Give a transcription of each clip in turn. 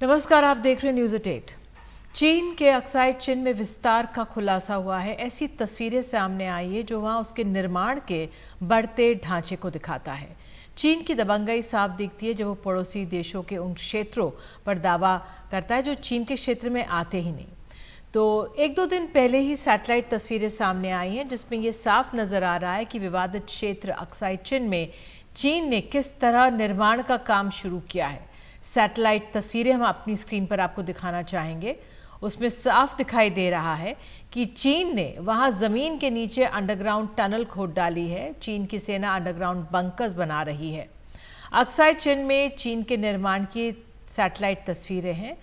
नमस्कार, आप देख रहे हैं न्यूज़ 8। चीन के अक्साई चिन में विस्तार का खुलासा हुआ है। ऐसी तस्वीरें सामने आई है जो वहां उसके निर्माण के बढ़ते ढांचे को दिखाता है। चीन की दबंगई साफ दिखती है जब वो पड़ोसी देशों के उन क्षेत्रों पर दावा करता है जो चीन के क्षेत्र में आते ही नहीं। तो एक दो दिन पहले ही सैटेलाइट तस्वीरें सामने आई हैं जिसमें ये साफ नजर आ रहा है कि विवादित क्षेत्र अक्साई चिन में चीन ने किस तरह निर्माण का काम शुरू किया है। सैटेलाइट तस्वीरें हम अपनी स्क्रीन पर आपको दिखाना चाहेंगे। उसमें साफ दिखाई दे रहा है कि चीन ने वहां जमीन के नीचे अंडरग्राउंड टनल खोद डाली है। चीन की सेना अंडरग्राउंड बंकर्स बना रही है। अक्साई चिन में चीन के निर्माण की सैटेलाइट तस्वीरें हैं।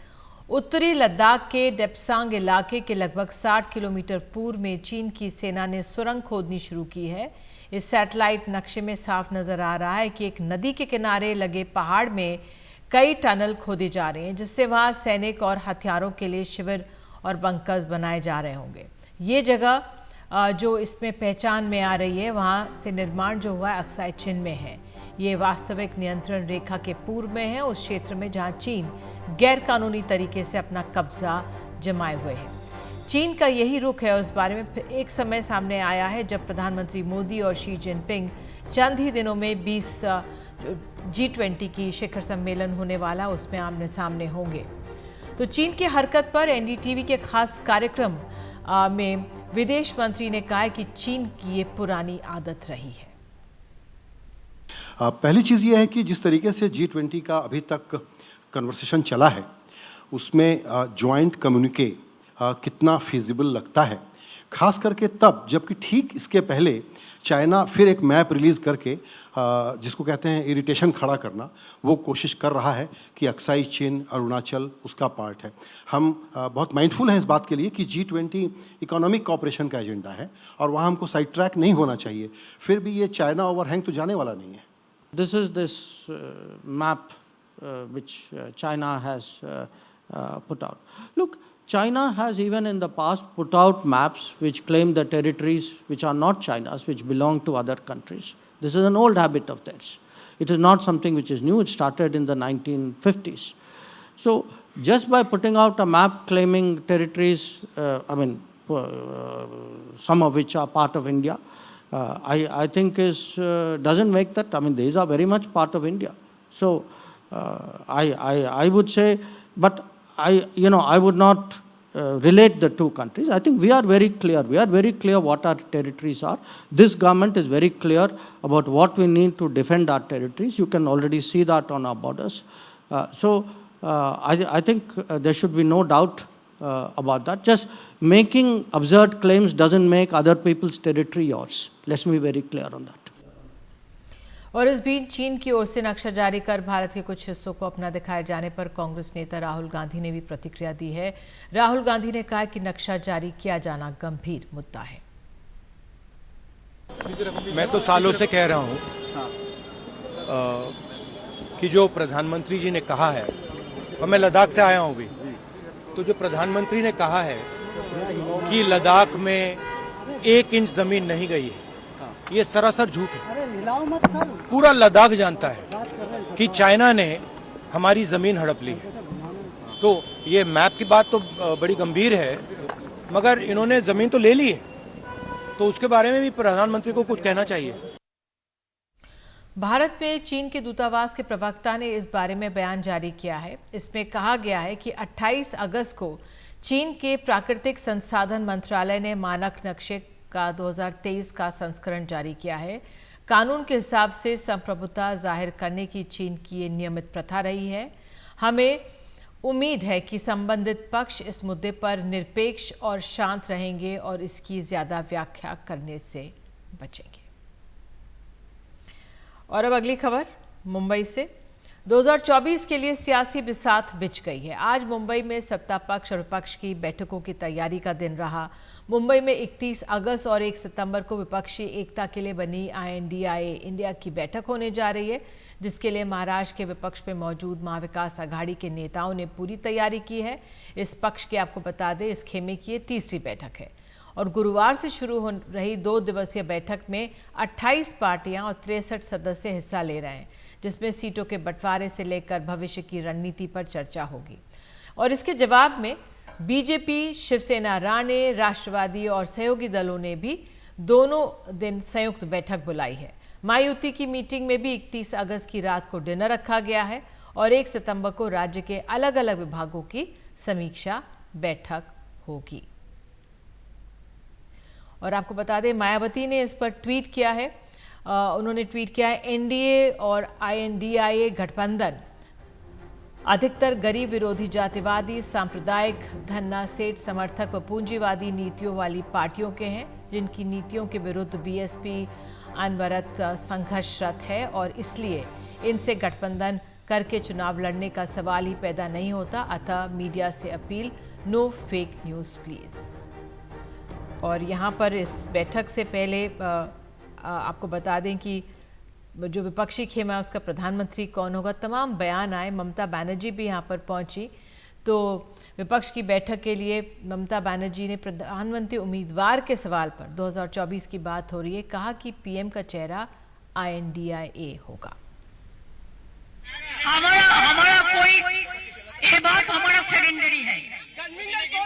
उत्तरी लद्दाख के डेप्सांग इलाके के लगभग 60 किलोमीटर पूर्व में चीन की सेना ने सुरंग खोदनी शुरू की है। इस सैटेलाइट नक्शे में साफ नजर आ रहा है कि एक नदी के किनारे लगे पहाड़ में कई टनल खोदे जा रहे हैं जिससे वहां सैनिक और हथियारों के लिए शिविर और बंकर्स बनाए जा रहे होंगे। ये जगह जो इसमें पहचान में आ रही है वहां से निर्माण जो हुआ है अक्साई चिन में है। ये वास्तविक नियंत्रण रेखा के पूर्व में है, उस क्षेत्र में जहां चीन गैर कानूनी तरीके से अपना कब्जा जमाए हुए है। चीन का यही रुख है और इस बारे में एक समय सामने आया है जब प्रधानमंत्री मोदी और शी जिनपिंग चंद ही दिनों में 20 G20 की शिखर सम्मेलन होने वाला, उसमें आमने सामने होंगे। तो चीन की हरकत पर एनडीटीवी के खास कार्यक्रम में विदेश मंत्री ने कहा कि चीन की ये पुरानी आदत रही है। पहली चीज़ ये है कि जिस तरीके से G20 का अभी तक कन्वर्सेशन चला है उसमें जॉइंट कम्युनिके कितना फिजिबल लगता है, खास करके तब जबकि ठीक इसके पहले चाइना फिर एक मैप रिलीज़ करके जिसको कहते हैं इरिटेशन खड़ा करना, वो कोशिश कर रहा है कि अक्साई चिन अरुणाचल उसका पार्ट है। हम बहुत माइंडफुल हैं इस बात के लिए कि G20 इकोनॉमिक कॉपरेशन का एजेंडा है और वहाँ हमको साइड ट्रैक नहीं होना चाहिए। फिर भी ये चाइना ओवरहैंग तो जाने वाला नहीं है। This is this map which China has put out. Look, China has even in the past put out maps which claim the territories which are not China's, which belong to other countries. This is an old habit of theirs. It is not something which is new. It started in the 1950s. So just by putting out a map claiming territories, some of which are part of India, I think doesn't make that. These are very much part of India. So I would say, but I would not relate the two countries. I think we are very clear. We are very clear what our territories are. This government is very clear about what we need to defend our territories. You can already see that on our borders. I think there should be no doubt about that. Just making absurd claims doesn't make other people's territory yours. Let's be very clear on that. और इस बीच चीन की ओर से नक्शा जारी कर भारत के कुछ हिस्सों को अपना दिखाए जाने पर कांग्रेस नेता राहुल गांधी ने भी प्रतिक्रिया दी है। राहुल गांधी ने कहा कि नक्शा जारी किया जाना गंभीर मुद्दा है। मैं तो सालों से कह रहा हूं कि जो प्रधानमंत्री जी ने कहा है, और मैं लद्दाख से आया हूं भी, तो जो प्रधानमंत्री ने कहा है कि लद्दाख में 1 इंच जमीन नहीं गई है, ये सरासर झूठ है। पूरा लद्दाख जानता है कि चाइना ने हमारी जमीन हड़प ली है। तो ये मैप की बात तो बड़ी गंभीर है, मगर इन्होंने जमीन तो ले ली है, तो उसके बारे में भी प्रधानमंत्री को कुछ कहना चाहिए। भारत में चीन के दूतावास के प्रवक्ता ने इस बारे में बयान जारी किया है। इसमें कहा गया है कि 28 अगस्त को चीन के प्राकृतिक संसाधन मंत्रालय ने मानक नक्शे का 2023 का संस्करण जारी किया है। कानून के हिसाब से संप्रभुता जाहिर करने की चीन की ये नियमित प्रथा रही है। हमें उम्मीद है कि संबंधित पक्ष इस मुद्दे पर निरपेक्ष और शांत रहेंगे और इसकी ज्यादा व्याख्या करने से बचेंगे। और अब अगली खबर मुंबई से। 2024 के लिए सियासी बिसात बिछ गई है। आज मुंबई में सत्ता पक्ष और विपक्ष की बैठकों की तैयारी का दिन रहा। मुंबई में 31 अगस्त और 1 सितंबर को विपक्षी एकता के लिए बनी INDIA इंडिया की बैठक होने जा रही है, जिसके लिए महाराष्ट्र के विपक्ष में मौजूद महाविकास आघाड़ी के नेताओं ने पूरी तैयारी की है। इस पक्ष की आपको बता दें, इस खेमे की ये तीसरी बैठक है और गुरुवार से शुरू हो रही 2 दिवसीय बैठक में 28 पार्टियां और 63 सदस्य हिस्सा ले रहे हैं, जिसमें सीटों के बंटवारे से लेकर भविष्य की रणनीति पर चर्चा होगी। और इसके जवाब में बीजेपी, शिवसेना, राणे, राष्ट्रवादी और सहयोगी दलों ने भी दोनों दिन संयुक्त बैठक बुलाई है। महायुति की मीटिंग में भी 31 अगस्त की रात को डिनर रखा गया है और 1 सितंबर को राज्य के अलग अलग विभागों की समीक्षा बैठक होगी। और आपको बता दें, मायावती ने इस पर ट्वीट किया है। उन्होंने ट्वीट किया है, एनडीए और INDIA गठबंधन अधिकतर गरीब विरोधी, जातिवादी, सांप्रदायिक, धन्ना सेठ समर्थक व पूंजीवादी नीतियों वाली पार्टियों के हैं, जिनकी नीतियों के विरुद्ध BSP अनवरत संघर्षरत है और इसलिए इनसे गठबंधन करके चुनाव लड़ने का सवाल ही पैदा नहीं होता। अतः मीडिया से अपील, नो फेक न्यूज़ प्लीज। और यहाँ पर इस बैठक से पहले आपको बता दें कि जो विपक्षी खेमा है उसका प्रधानमंत्री कौन होगा, तमाम बयान आए। ममता बनर्जी भी यहाँ पर पहुंची, तो विपक्ष की बैठक के लिए ममता बनर्जी ने प्रधानमंत्री उम्मीदवार के सवाल पर 2024 की बात हो रही है, कहा कि PM का चेहरा INDIA होगा। हमारा कोई ये बात हमारा सेकेंडरी है।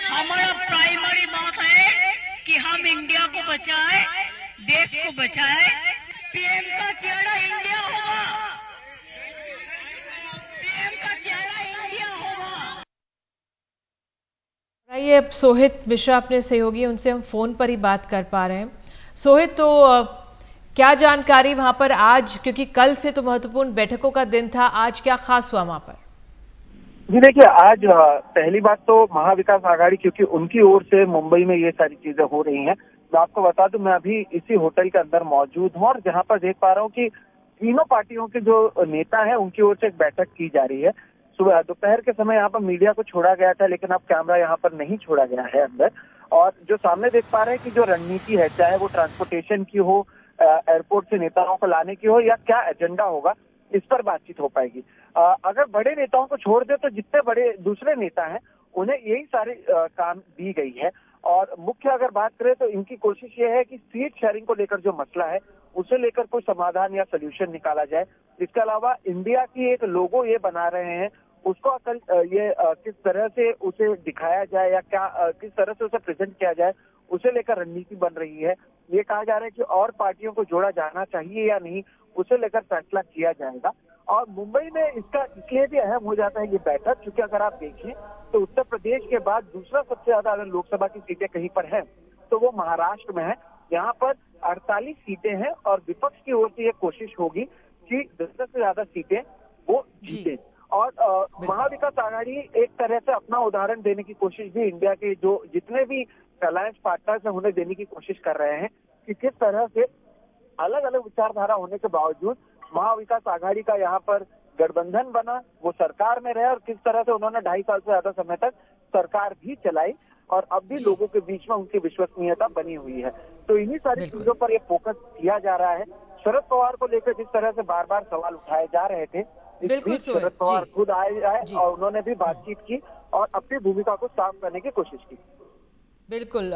हमारा प्राइमरी बात है कि हम इंडिया को बचाए, देश को बचाए। PM का चेहरा इंडिया होगा, PM का चेहरा इंडिया होगा। ये अब सोहित मिश्रा अपने सहयोगी, उनसे हम फोन पर ही बात कर पा रहे हैं। सोहित, तो क्या जानकारी वहां पर आज, क्योंकि कल से तो महत्वपूर्ण बैठकों का दिन था, आज क्या खास हुआ वहां पर? जी देखिए, आज पहली बात तो महाविकास आघाड़ी, क्योंकि उनकी ओर से मुंबई में ये सारी चीजें हो रही हैं। मैं आपको बता दूं, मैं अभी इसी होटल के अंदर मौजूद हूँ और जहाँ पर देख पा रहा हूँ कि तीनों पार्टियों के जो नेता हैं उनकी ओर से एक बैठक की जा रही है। सुबह दोपहर के समय यहाँ पर मीडिया को छोड़ा गया था, लेकिन अब कैमरा यहाँ पर नहीं छोड़ा गया है अंदर। और जो सामने देख पा रहे हैं कि जो रणनीति है, चाहे वो ट्रांसपोर्टेशन की हो, एयरपोर्ट से नेताओं को लाने की हो, या क्या एजेंडा होगा, इस पर बातचीत हो पाएगी। अगर बड़े नेताओं को छोड़ दे तो जितने बड़े दूसरे नेता हैं उन्हें यही सारे काम दी गई है। और मुख्य अगर बात करें तो इनकी कोशिश ये है कि सीट शेयरिंग को लेकर जो मसला है उसे लेकर कोई समाधान या सोल्यूशन निकाला जाए। इसके अलावा इंडिया की एक लोगो ये बना रहे हैं, उसको असल ये किस तरह से उसे दिखाया जाए या क्या किस तरह से उसे प्रेजेंट किया जाए, उसे लेकर रणनीति बन रही है। ये कहा जा रहा है कि और पार्टियों को जोड़ा जाना चाहिए या नहीं, उसे लेकर फैसला किया जाएगा। और मुंबई में इसका इसलिए भी अहम हो जाता है ये बैठक, क्योंकि अगर आप देखिए तो उत्तर प्रदेश के बाद दूसरा सबसे ज्यादा अगर लोकसभा की सीटें कहीं पर है तो वो महाराष्ट्र में है। यहाँ पर 48 सीटें हैं और विपक्ष की ओर से ये कोशिश होगी कि 10 से ज्यादा सीटें वो जीते। और महाविकास आघाड़ी एक तरह से अपना उदाहरण देने की कोशिश भी इंडिया के जो जितने भी अलायंस पार्टनर्स हैं उन्हें देने की कोशिश कर रहे हैं कि किस तरह से अलग अलग विचारधारा होने के बावजूद महाविकास आघाड़ी का यहाँ पर गठबंधन बना, वो सरकार में रहे और किस तरह से उन्होंने 2.5 साल से ज्यादा समय तक सरकार भी चलाई और अब भी लोगों के बीच में उनकी विश्वसनीयता बनी हुई है। तो इन्हीं सारी चीजों पर ये फोकस किया जा रहा है। शरद पवार को लेकर जिस तरह से बार बार सवाल उठाए जा रहे थे, इस बीच शरद पवार खुद आए और उन्होंने भी बातचीत की और अपनी भूमिका को साफ करने की कोशिश की। बिल्कुल,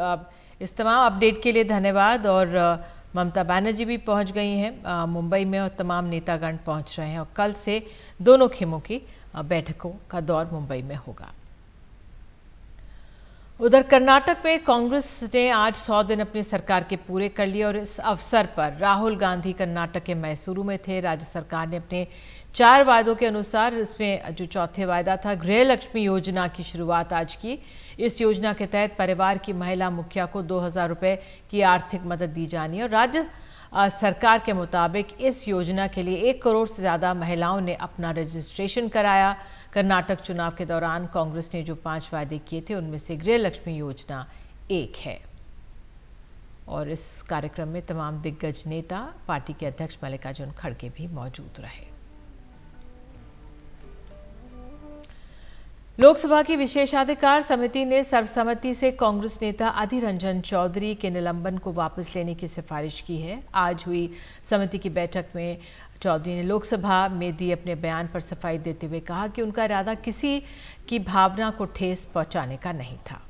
इस तमाम अपडेट के लिए धन्यवाद। और ममता बनर्जी भी पहुंच गई हैं मुंबई में और तमाम नेतागण पहुंच रहे हैं और कल से दोनों खेमों की बैठकों का दौर मुंबई में होगा। उधर कर्नाटक में कांग्रेस ने आज 100 दिन अपनी सरकार के पूरे कर लिए और इस अवसर पर राहुल गांधी कर्नाटक के मैसूरू में थे। राज्य सरकार ने अपने 4 वायदों के अनुसार इसमें जो चौथे वायदा था, गृह लक्ष्मी योजना की शुरुआत आज की। इस योजना के तहत परिवार की महिला मुखिया को 2000 रुपए की आर्थिक मदद दी जानी है और राज्य सरकार के मुताबिक इस योजना के लिए 1 करोड़ से ज्यादा महिलाओं ने अपना रजिस्ट्रेशन कराया। कर्नाटक चुनाव के दौरान कांग्रेस ने जो 5 वायदे किए थे उनमें से गृह लक्ष्मी योजना एक है। और इस कार्यक्रम में तमाम दिग्गज नेता, पार्टी के अध्यक्ष मल्लिकार्जुन खड़गे भी मौजूद रहे। लोकसभा की विशेषाधिकार समिति ने सर्वसम्मति से कांग्रेस नेता अधीर रंजन चौधरी के निलंबन को वापस लेने की सिफारिश की है। आज हुई समिति की बैठक में चौधरी ने लोकसभा में दिए अपने बयान पर सफाई देते हुए कहा कि उनका इरादा किसी की भावना को ठेस पहुंचाने का नहीं था।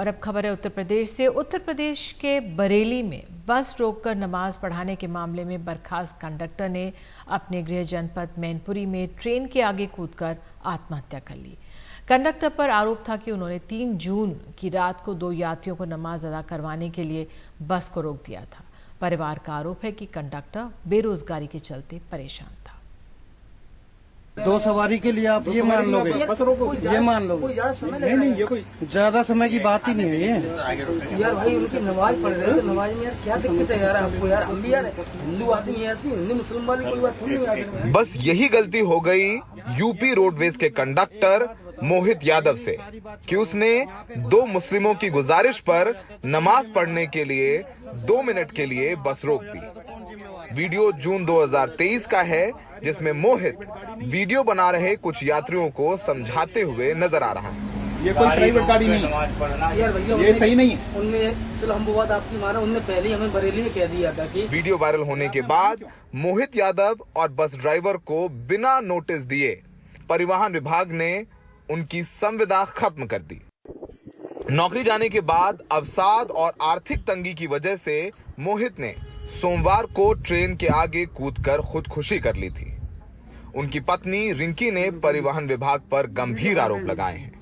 और अब खबर है उत्तर प्रदेश से। उत्तर प्रदेश के बरेली में बस रोककर नमाज पढ़ाने के मामले में बर्खास्त कंडक्टर ने अपने गृह जनपद मैनपुरी में ट्रेन के आगे कूदकर आत्महत्या कर ली। कंडक्टर पर आरोप था कि उन्होंने 3 जून की रात को 2 यात्रियों को नमाज अदा करवाने के लिए बस को रोक दिया था। परिवार का आरोप है कि कंडक्टर बेरोजगारी के चलते परेशान था। 2 सवारी के लिए आप ये मान लोगे, ये मान लोगे? नहीं, ये कोई ज्यादा समय की बात ही नहीं है ये। यार भाई उनकी नमाज पढ़ रहे हैं तो नमाज में यार क्या दिक्कत है यार आपको? यार हम भी यार हिंदू आदमी है, ऐसी हिंदू मुस्लिम वाली कोई बात थोड़ी है। बस यही गलती हो गई यूपी रोडवेज के कंडक्टर मोहित यादव से कि उसने 2 मुस्लिमों की गुजारिश पर नमाज पढ़ने के लिए 2 मिनट के लिए बस रोक दी। वीडियो जून 2023 का है, जिसमें मोहित वीडियो बना रहे कुछ यात्रियों को समझाते हुए नजर आ रहा है। ये कोई प्राइवेट गाड़ी नहीं है यार भैया, ये सही नहीं है। उनने चलो हम वो बात आपकी माना, उनने पहले ही हमें बरेली में कह दिया था कि वीडियो वायरल होने के बाद मोहित यादव और बस ड्राइवर को बिना नोटिस दिए परिवहन विभाग ने उनकी संविदा खत्म कर दी। नौकरी जाने के बाद अवसाद और आर्थिक तंगी की वजह से मोहित ने सोमवार को ट्रेन के आगे कूदकर खुदकुशी कर ली थी। उनकी पत्नी रिंकी ने परिवहन विभाग पर गंभीर आरोप लगाए हैं।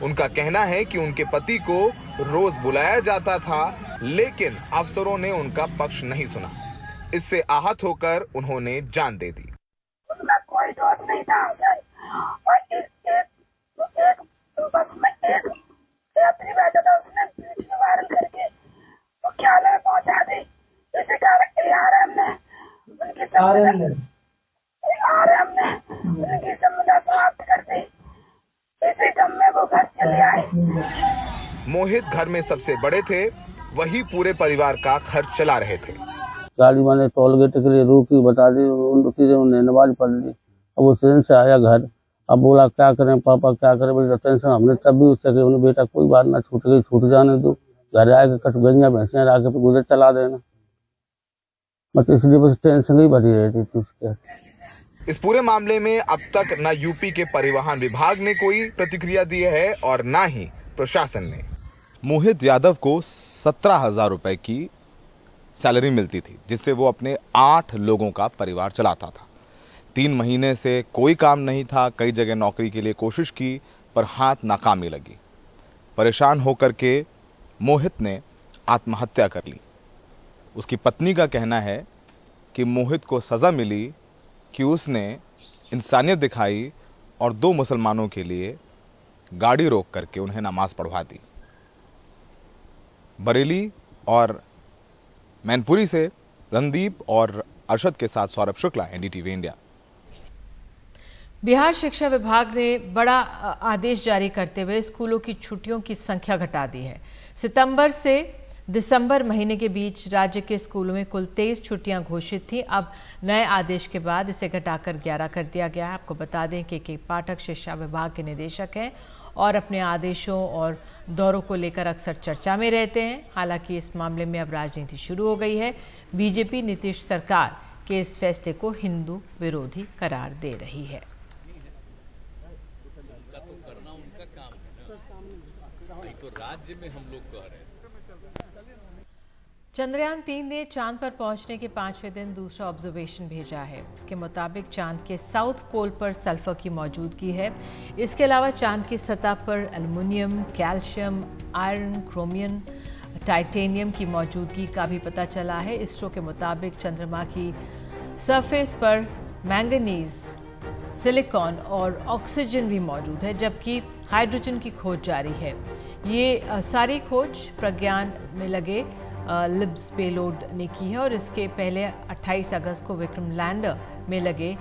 उनका कहना है कि उनके पति को रोज बुलाया जाता था, लेकिन अफसरों ने उनका पक्ष नहीं सुना। इससे आहत होकर उन्होंने जान दे दी। उनका कोई दोष नहीं था सर, और इस एक बस में एक यात्री बैठा था, उसने वीडियो वायरल करके मुख्यालय में पहुंचा दी। इसी कारण आरएम ने उनकी संविदा समाप्त कर दी। इसी गम में वो घर चले आए। मोहित घर में सबसे बड़े थे, वही पूरे परिवार का खर्च चला रहे थे। गाड़ी मैंने टोल गेट के लिए रोकी, बता दी, उन्होंने नमाज पढ़ ली। अब वो ट्रेन से आया घर, अब बोला क्या करें पापा क्या करें, बोले टेंशन। हमने तब भी उससे कही उन्हें बेटा कोई बात ना, छूट गई छूट जाने दो, घर आएगा कट गंजा भैंसियाँ आके तो गुजर चला देना। मतलब इसलिए बस टेंशन ही भरी रहती थी उसके। इस पूरे मामले में अब तक न यूपी के परिवहन विभाग ने कोई प्रतिक्रिया दी है और न ही प्रशासन ने। मोहित यादव को 17,000 रुपए की सैलरी मिलती थी, जिससे वो अपने 8 लोगों का परिवार चलाता था। 3 महीने से कोई काम नहीं था। कई जगह नौकरी के लिए कोशिश की, पर हाथ नाकामी लगी। परेशान होकर के मोहित ने आत्महत्या कर ली। उसकी पत्नी का कहना है कि मोहित को सज़ा मिली कि उसने इंसानियत दिखाई और 2 मुसलमानों के लिए गाड़ी रोक करके उन्हें नमाज पढ़वा दी। बरेली और मैनपुरी से रणदीप और अरशद के साथ सौरभ शुक्ला, एनडीटीवी इंडिया। बिहार शिक्षा विभाग ने बड़ा आदेश जारी करते हुए स्कूलों की छुट्टियों की संख्या घटा दी है। सितंबर से दिसंबर महीने के बीच राज्य के स्कूलों में कुल 23 छुट्टियां घोषित थी। अब नए आदेश के बाद इसे घटाकर 11 कर दिया गया है। आपको बता दें कि के पाठक शिक्षा विभाग के निदेशक हैं और अपने आदेशों और दौरों को लेकर अक्सर चर्चा में रहते हैं। हालांकि इस मामले में अब राजनीति शुरू हो गई है। बीजेपी नीतीश सरकार के इस फैसले को हिंदू विरोधी करार दे रही है। राज्य में हम लोग कह रहे हैं। चंद्रयान 3 ने चांद पर पहुंचने के 5वें दिन दूसरा ऑब्जर्वेशन भेजा है। इसके मुताबिक चांद के साउथ पोल पर सल्फर की मौजूदगी है। इसके अलावा चांद की सतह पर aluminium, calcium, iron, chromium, titanium की मौजूदगी का भी पता चला है। इसरो के मुताबिक चंद्रमा की सरफेस पर मैंगनीज, सिलिकॉन और ऑक्सीजन भी मौजूद है, जबकि हाइड्रोजन की खोज जारी है। ये सारी खोज प्रज्ञान में लगे लिब्स पेलोड ने की है और इसके पहले 28 अगस्त को विक्रम लैंडर में लगे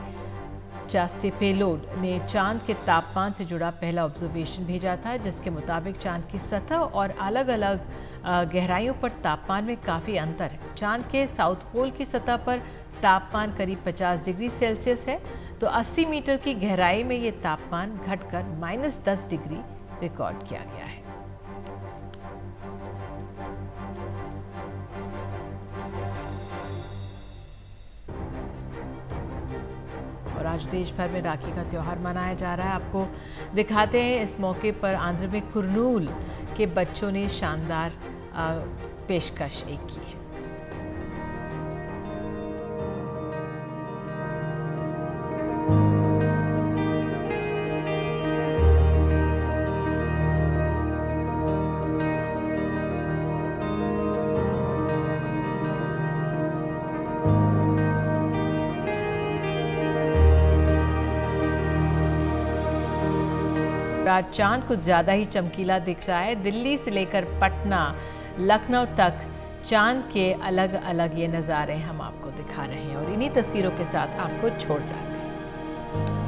चास्टे पेलोड ने चांद के तापमान से जुड़ा पहला ऑब्जर्वेशन भेजा था, जिसके मुताबिक चांद की सतह और अलग अलग गहराइयों पर तापमान में काफ़ी अंतर है। चांद के साउथ पोल की सतह पर तापमान करीब 50 डिग्री सेल्सियस है, तो 80 मीटर की गहराई में ये तापमान घटकर -10 डिग्री रिकॉर्ड किया गया है। और आज देश भर में राखी का त्यौहार मनाया जा रहा है। आपको दिखाते हैं इस मौके पर आंध्र में कुर्नूल के बच्चों ने शानदार पेशकश एक की है। आज चांद कुछ ज्यादा ही चमकीला दिख रहा है। दिल्ली से लेकर पटना, लखनऊ तक चांद के अलग अलग ये नज़ारे हम आपको दिखा रहे हैं और इन्हीं तस्वीरों के साथ आपको छोड़ जाते हैं।